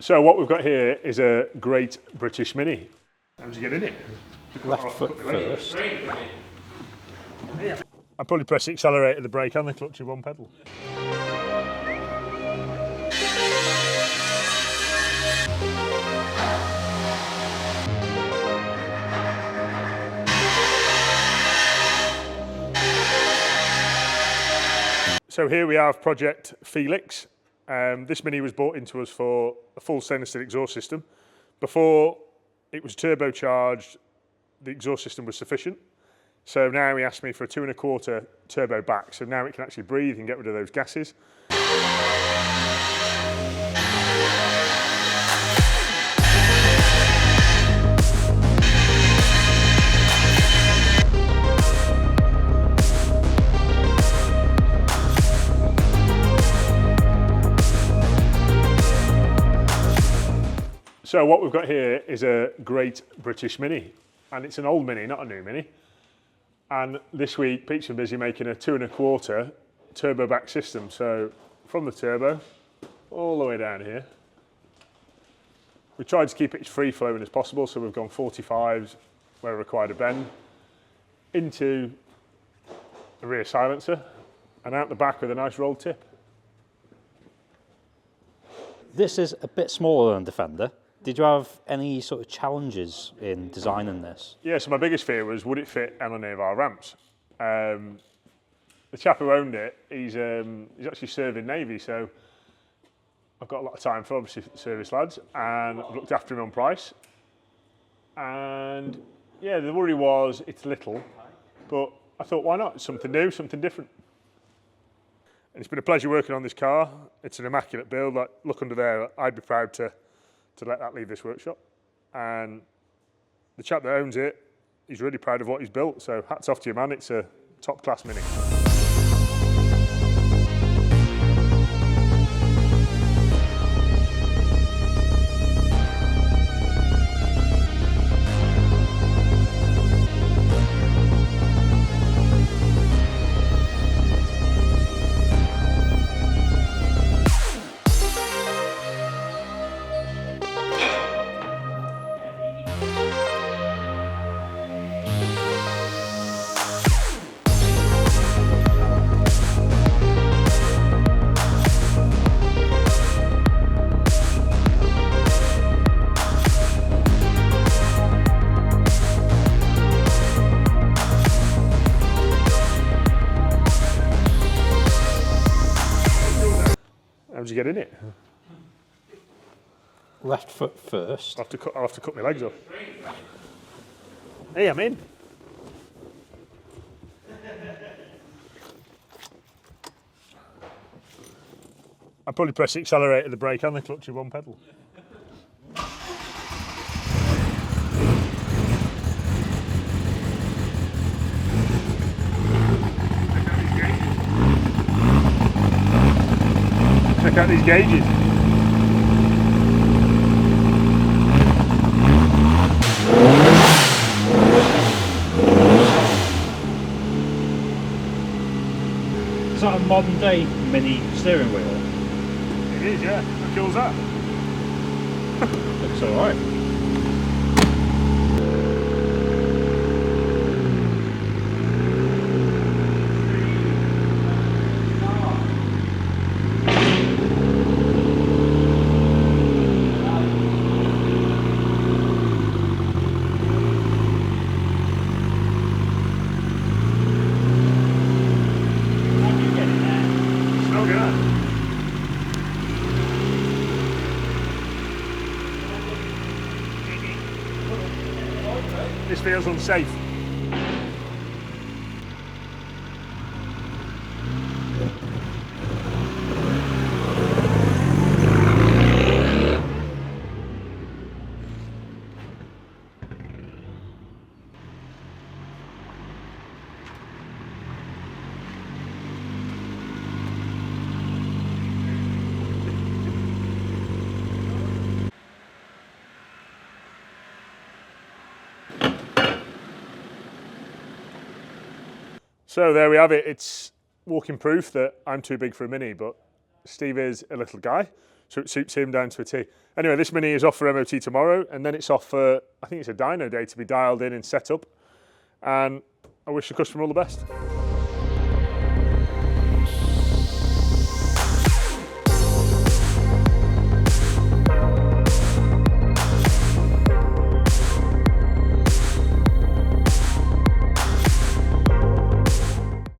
So what we've got here is a great British Mini. How did you get in it? Left foot first. I probably press the accelerator, the brake and the clutch with one pedal. So here we have Project Felix. This Mini was brought into us for a full stainless steel exhaust system. Before it was turbocharged, the exhaust system was sufficient. So now he asked me for a 2 1/4 turbo back. So now it can actually breathe and get rid of those gases. So what we've got here is a great British Mini, and it's an old Mini, not a new Mini. And this week, Pete's been busy making a 2 1/4 turbo back system. So from the turbo, all the way down here. We tried to keep it as free flowing as possible, so we've gone 45s where required a bend, into the rear silencer, and out the back with a nice rolled tip. This is a bit smaller than Defender. Did you have any sort of challenges in designing this? Yeah, so my biggest fear was, would it fit on any of our ramps? The chap who owned it, he's actually serving Navy, so I've got a lot of time for obviously service lads, and I've looked after him on price. And yeah, the worry was it's little, but I thought, why not? It's something new, something different. And it's been a pleasure working on this car. It's an immaculate build. Like, look under there, I'd be proud to let that leave this workshop. And the chap that owns it, he's really proud of what he's built. So hats off to you, man. It's a top class Mini. How did you get in it? Left foot first. I'll have to cut my legs off. Hey, I'm in. I'd probably press the accelerator, the brake and the clutch with one pedal. Check out these gauges. Is that a modern day Mini steering wheel? It is, yeah. How cool's that? Looks alright. This feels unsafe. So there we have it. It's walking proof that I'm too big for a Mini, but Steve is a little guy. so it suits him down to a T. Anyway, this Mini is off for MOT tomorrow, and then it's off for, I think it's a dyno day to be dialed in and set up. And I wish the customer all the best.